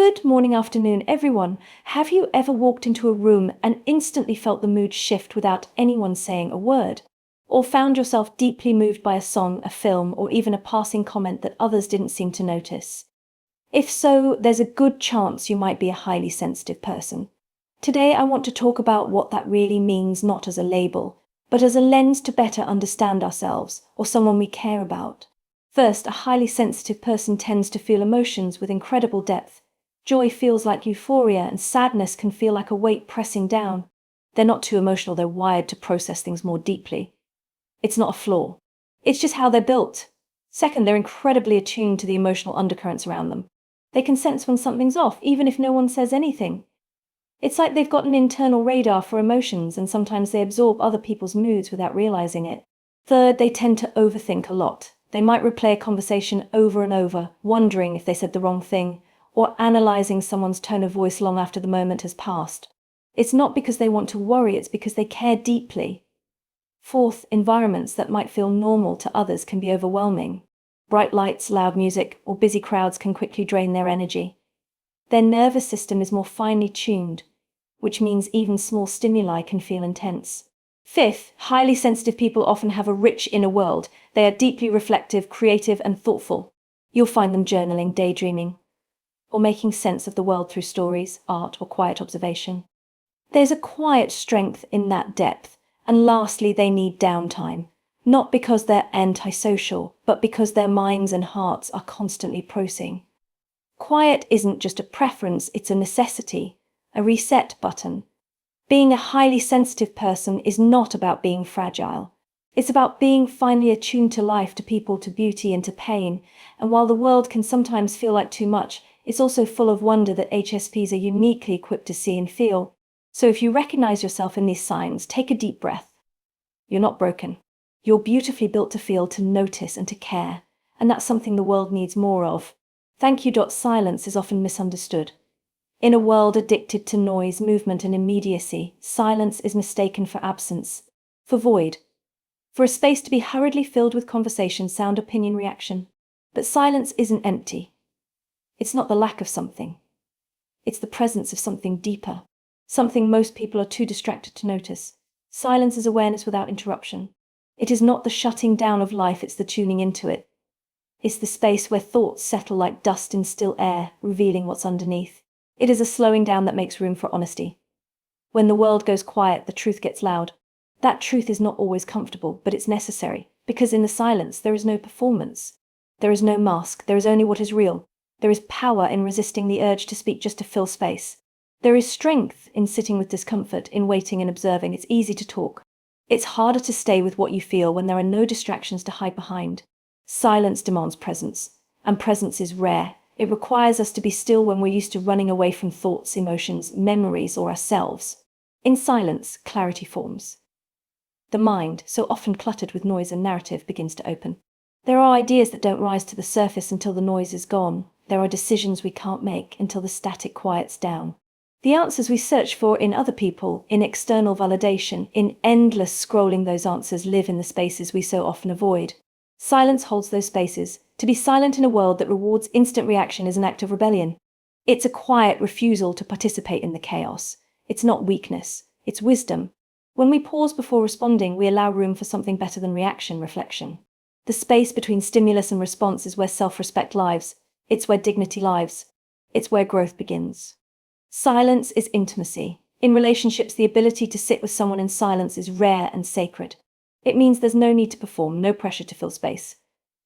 Good morning, afternoon, everyone. Have you ever walked into a room and instantly felt the mood shift without anyone saying a word? Or found yourself deeply moved by a song, a film, or even a passing comment that others didn't seem to notice? If so, there's a good chance you might be a highly sensitive person. Today, I want to talk about what that really means, not as a label, but as a lens to better understand ourselves or someone we care about. First, a highly sensitive person tends to feel emotions with incredible depth. Joy feels like euphoria, and sadness can feel like a weight pressing down. They're not too emotional, they're wired to process things more deeply. It's not a flaw. It's just how they're built. Second, they're incredibly attuned to the emotional undercurrents around them. They can sense when something's off, even if no one says anything. It's like they've got an internal radar for emotions, and sometimes they absorb other people's moods without realizing it. Third, they tend to overthink a lot. They might replay a conversation over and over, wondering if they said the wrong thing, or analyzing someone's tone of voice long after the moment has passed. It's not because they want to worry, it's because they care deeply. Fourth, environments that might feel normal to others can be overwhelming. Bright lights, loud music, or busy crowds can quickly drain their energy. Their nervous system is more finely tuned, which means even small stimuli can feel intense. Fifth, highly sensitive people often have a rich inner world. They are deeply reflective, creative, and thoughtful. You'll find them journaling, daydreaming, or making sense of the world through stories, art, or quiet observation. There's a quiet strength in that depth. And lastly, they need downtime. Not because they're antisocial, but because their minds and hearts are constantly processing. Quiet isn't just a preference, it's a necessity, a reset button. Being a highly sensitive person is not about being fragile. It's about being finely attuned to life, to people, to beauty, and to pain. And while the world can sometimes feel like too much, it's also full of wonder that HSPs are uniquely equipped to see and feel. So if you recognize yourself in these signs, take a deep breath. You're not broken. You're beautifully built to feel, to notice, and to care. And that's something the world needs more of. Thank you. Silence is often misunderstood. In a world addicted to noise, movement, and immediacy, silence is mistaken for absence, for void, for a space to be hurriedly filled with conversation, sound, opinion, reaction. But silence isn't empty. It's not the lack of something. It's the presence of something deeper, something most people are too distracted to notice. Silence is awareness without interruption. It is not the shutting down of life, it's the tuning into it. It's the space where thoughts settle like dust in still air, revealing what's underneath. It is a slowing down that makes room for honesty. When the world goes quiet, the truth gets loud. That truth is not always comfortable, but it's necessary, because in the silence there is no performance. There is no mask, there is only what is real. There is power in resisting the urge to speak just to fill space. There is strength in sitting with discomfort, in waiting and observing. It's easy to talk. It's harder to stay with what you feel when there are no distractions to hide behind. Silence demands presence, and presence is rare. It requires us to be still when we're used to running away from thoughts, emotions, memories, or ourselves. In silence, clarity forms. The mind, so often cluttered with noise and narrative, begins to open. There are ideas that don't rise to the surface until the noise is gone. There are decisions we can't make until the static quiets down. The answers we search for in other people, in external validation, in endless scrolling, those answers live in the spaces we so often avoid. Silence holds those spaces. To be silent in a world that rewards instant reaction is an act of rebellion. It's a quiet refusal to participate in the chaos. It's not weakness, it's wisdom. When we pause before responding, we allow room for something better than reaction, reflection. The space between stimulus and response is where self-respect lives. It's where dignity lives. It's where growth begins. Silence is intimacy. In relationships, the ability to sit with someone in silence is rare and sacred. It means there's no need to perform, no pressure to fill space.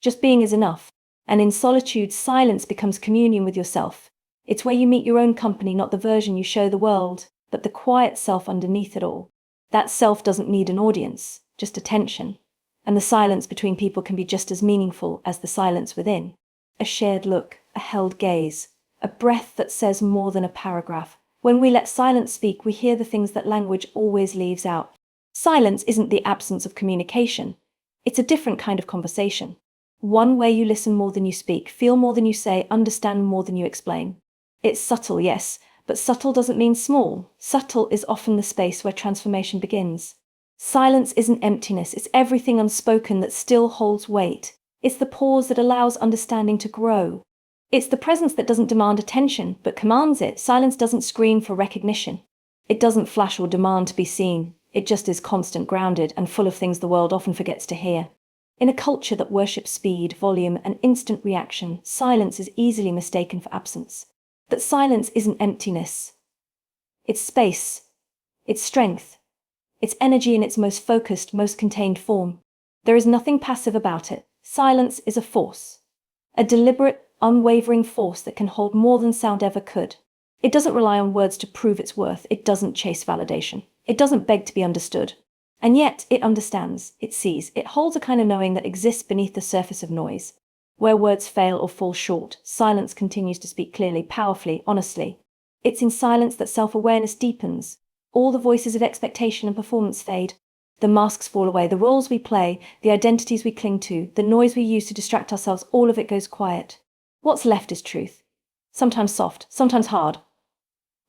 Just being is enough. And in solitude, silence becomes communion with yourself. It's where you meet your own company, not the version you show the world, but the quiet self underneath it all. That self doesn't need an audience, just attention. And the silence between people can be just as meaningful as the silence within. A shared look, a held gaze, a breath that says more than a paragraph. When we let silence speak, we hear the things that language always leaves out. Silence isn't the absence of communication. It's a different kind of conversation. One where you listen more than you speak, feel more than you say, understand more than you explain. It's subtle, yes, but subtle doesn't mean small. Subtle is often the space where transformation begins. Silence isn't emptiness, it's everything unspoken that still holds weight. It's the pause that allows understanding to grow. It's the presence that doesn't demand attention, but commands it. Silence doesn't scream for recognition. It doesn't flash or demand to be seen. It just is constant, grounded, and full of things the world often forgets to hear. In a culture that worships speed, volume, and instant reaction, silence is easily mistaken for absence. But silence isn't emptiness. It's space. It's strength. It's energy in its most focused, most contained form. There is nothing passive about it. Silence is a force. A deliberate, unwavering force that can hold more than sound ever could. It doesn't rely on words to prove its worth. It doesn't chase validation. It doesn't beg to be understood. And yet, it understands, it sees, it holds a kind of knowing that exists beneath the surface of noise. Where words fail or fall short, silence continues to speak clearly, powerfully, honestly. It's in silence that self-awareness deepens. All the voices of expectation and performance fade. The masks fall away, the roles we play, the identities we cling to, the noise we use to distract ourselves, all of it goes quiet. What's left is truth. Sometimes soft, sometimes hard.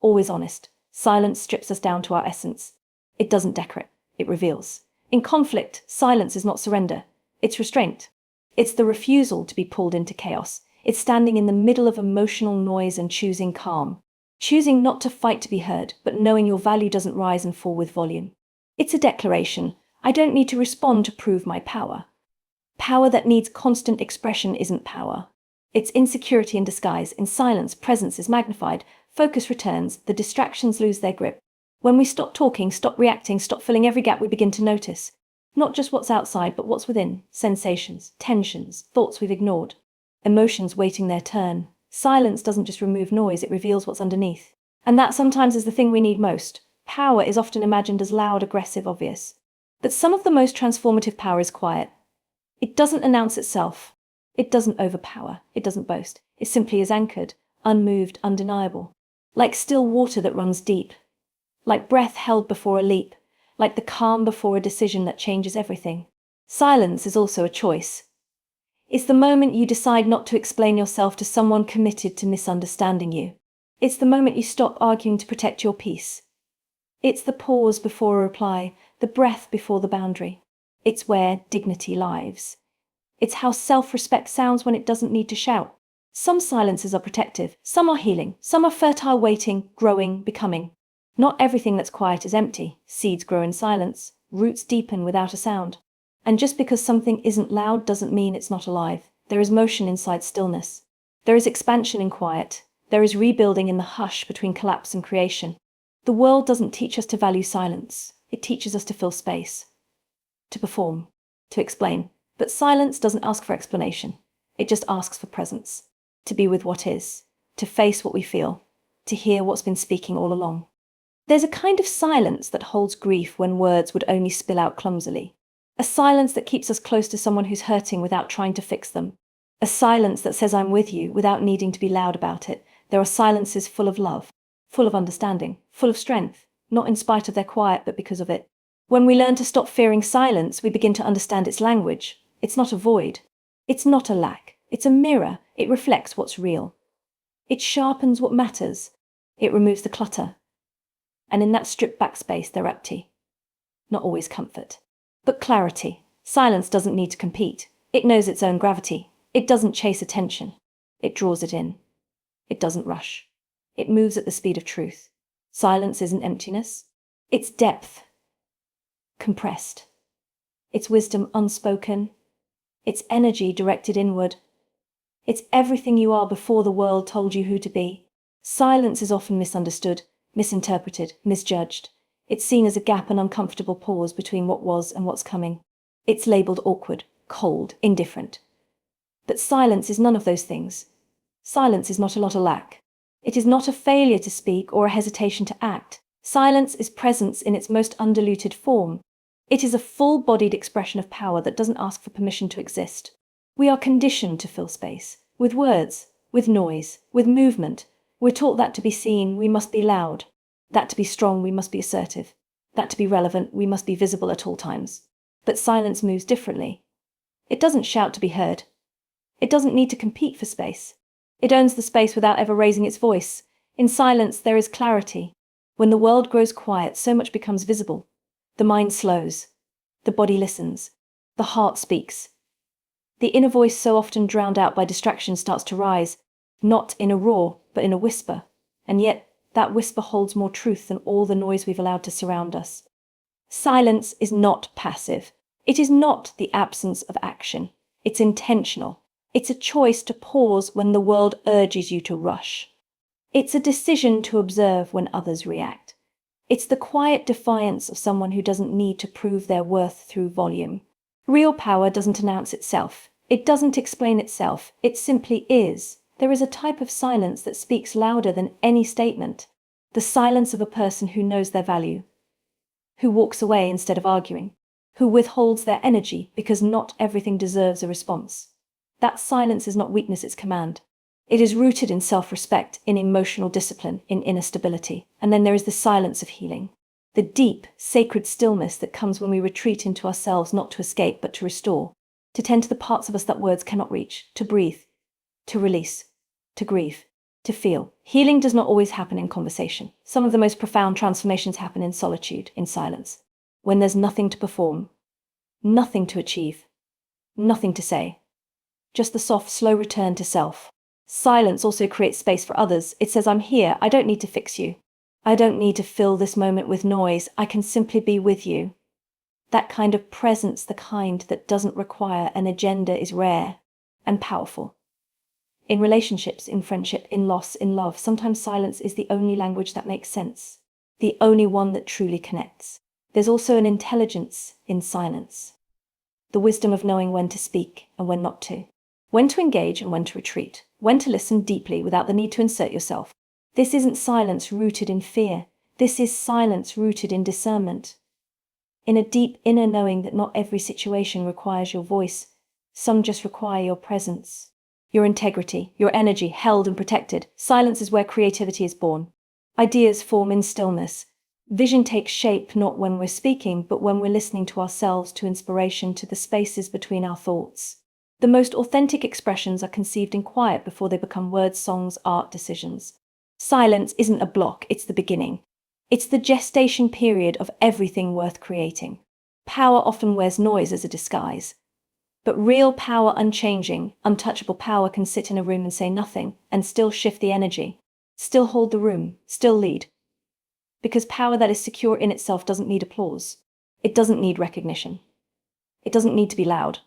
Always honest. Silence strips us down to our essence. It doesn't decorate, it reveals. In conflict, silence is not surrender. It's restraint. It's the refusal to be pulled into chaos. It's standing in the middle of emotional noise and choosing calm. Choosing not to fight to be heard, but knowing your value doesn't rise and fall with volume. It's a declaration. I don't need to respond to prove my power. Power that needs constant expression isn't power. It's insecurity in disguise. In silence, presence is magnified, focus returns, the distractions lose their grip. When we stop talking, stop reacting, stop filling every gap, we begin to notice. Not just what's outside, but what's within. Sensations, tensions, thoughts we've ignored. Emotions waiting their turn. Silence doesn't just remove noise, it reveals what's underneath. And that sometimes is the thing we need most. Power is often imagined as loud, aggressive, obvious. But some of the most transformative power is quiet. It doesn't announce itself. It doesn't overpower. It doesn't boast. It simply is anchored, unmoved, undeniable. Like still water that runs deep. Like breath held before a leap. Like the calm before a decision that changes everything. Silence is also a choice. It's the moment you decide not to explain yourself to someone committed to misunderstanding you. It's the moment you stop arguing to protect your peace. It's the pause before a reply, the breath before the boundary. It's where dignity lives. It's how self-respect sounds when it doesn't need to shout. Some silences are protective, some are healing, some are fertile, waiting, growing, becoming. Not everything that's quiet is empty. Seeds grow in silence, roots deepen without a sound. And just because something isn't loud doesn't mean it's not alive. There is motion inside stillness. There is expansion in quiet. There is rebuilding in the hush between collapse and creation. The world doesn't teach us to value silence. It teaches us to fill space, to perform, to explain. But silence doesn't ask for explanation. It just asks for presence, to be with what is, to face what we feel, to hear what's been speaking all along. There's a kind of silence that holds grief when words would only spill out clumsily. A silence that keeps us close to someone who's hurting without trying to fix them. A silence that says I'm with you without needing to be loud about it. There are silences full of love, full of understanding, full of strength, not in spite of their quiet but because of it. When we learn to stop fearing silence, we begin to understand its language. It's not a void. It's not a lack. It's a mirror. It reflects what's real. It sharpens what matters. It removes the clutter. And in that stripped back space, they're empty. Not always comfort, but clarity. Silence doesn't need to compete. It knows its own gravity. It doesn't chase attention. It draws it in. It doesn't rush. It moves at the speed of truth. Silence isn't emptiness. It's depth. Compressed. It's wisdom unspoken. It's energy directed inward. It's everything you are before the world told you who to be. Silence is often misunderstood, misinterpreted, misjudged. It's seen as a gap, an uncomfortable pause between what was and what's coming. It's labeled awkward, cold, indifferent. But silence is none of those things. Silence is not a lot of lack. It is not a failure to speak or a hesitation to act. Silence is presence in its most undiluted form. It is a full-bodied expression of power that doesn't ask for permission to exist. We are conditioned to fill space, with words, with noise, with movement. We're taught that to be seen, we must be loud. That to be strong, we must be assertive. That to be relevant, we must be visible at all times. But silence moves differently. It doesn't shout to be heard. It doesn't need to compete for space. It owns the space without ever raising its voice. In silence, there is clarity. When the world grows quiet, so much becomes visible. The mind slows. The body listens. The heart speaks. The inner voice, so often drowned out by distraction, starts to rise. not in a roar, but in a whisper. And yet, that whisper holds more truth than all the noise we've allowed to surround us. Silence is not passive. It is not the absence of action. It's intentional. It's a choice to pause when the world urges you to rush. It's a decision to observe when others react. It's the quiet defiance of someone who doesn't need to prove their worth through volume. Real power doesn't announce itself. It doesn't explain itself. It simply is. There is a type of silence that speaks louder than any statement. The silence of a person who knows their value, who walks away instead of arguing, who withholds their energy because not everything deserves a response. That silence is not weakness, it's command. It is rooted in self-respect, in emotional discipline, in inner stability. And then there is the silence of healing. The deep, sacred stillness that comes when we retreat into ourselves, not to escape, but to restore, to tend to the parts of us that words cannot reach, to breathe, to release, to grieve, to feel. Healing does not always happen in conversation. Some of the most profound transformations happen in solitude, in silence, when there's nothing to perform, nothing to achieve, nothing to say. Just the soft, slow return to self. Silence also creates space for others. It says, I'm here, I don't need to fix you. I don't need to fill this moment with noise. I can simply be with you. That kind of presence, the kind that doesn't require an agenda, is rare and powerful. In relationships, in friendship, in loss, in love, sometimes silence is the only language that makes sense, the only one that truly connects. There's also an intelligence in silence, the wisdom of knowing when to speak and when not to, when to engage and when to retreat, when to listen deeply without the need to insert yourself. This isn't silence rooted in fear. This is silence rooted in discernment, in a deep inner knowing that not every situation requires your voice. Some just require your presence, your integrity, your energy held and protected. Silence is where creativity is born. Ideas form in stillness. Vision takes shape not when we're speaking, but when we're listening to ourselves, to inspiration, to the spaces between our thoughts. The most authentic expressions are conceived in quiet before they become words, songs, art, decisions. Silence isn't a block, it's the beginning. It's the gestation period of everything worth creating. Power often wears noise as a disguise. But real power, unchanging, untouchable power, can sit in a room and say nothing, and still shift the energy, still hold the room, still lead. Because power that is secure in itself doesn't need applause. It doesn't need recognition. It doesn't need to be loud.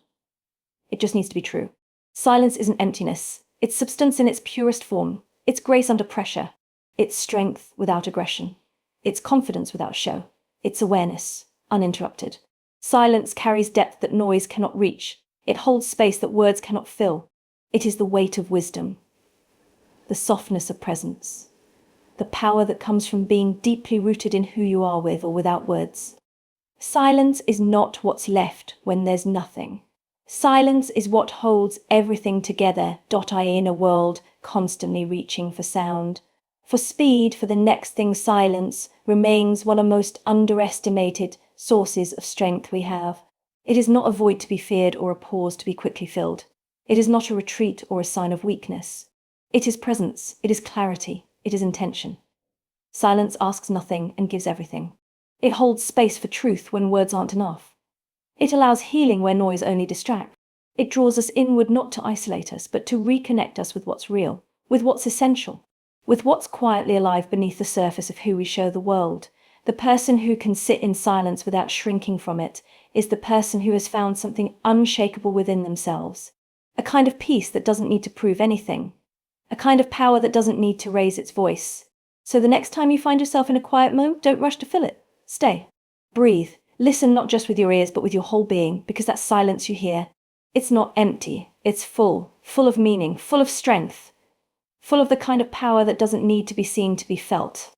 It just needs to be true. Silence isn't emptiness. It's substance in its purest form. It's grace under pressure. It's strength without aggression. It's confidence without show. It's awareness, uninterrupted. Silence carries depth that noise cannot reach. It holds space that words cannot fill. It is the weight of wisdom, the softness of presence, the power that comes from being deeply rooted in who you are with or without words. Silence is not what's left when there's nothing. Silence is what holds everything together. I in a world constantly reaching for sound, for speed, for the next thing. Silence remains one of the most underestimated sources of strength we have. It is not a void to be feared or a pause to be quickly filled. It is not a retreat or a sign of weakness. It is presence, it is clarity, it is intention. Silence asks nothing and gives everything. It holds space for truth when words aren't enough. It allows healing where noise only distracts. It draws us inward not to isolate us, but to reconnect us with what's real, with what's essential, with what's quietly alive beneath the surface of who we show the world. The person who can sit in silence without shrinking from it is the person who has found something unshakable within themselves. A kind of peace that doesn't need to prove anything. A kind of power that doesn't need to raise its voice. So the next time you find yourself in a quiet moment, don't rush to fill it. Stay. Breathe. Listen not just with your ears, but with your whole being, because that silence you hear, it's not empty. It's full of meaning, full of strength, full of the kind of power that doesn't need to be seen to be felt.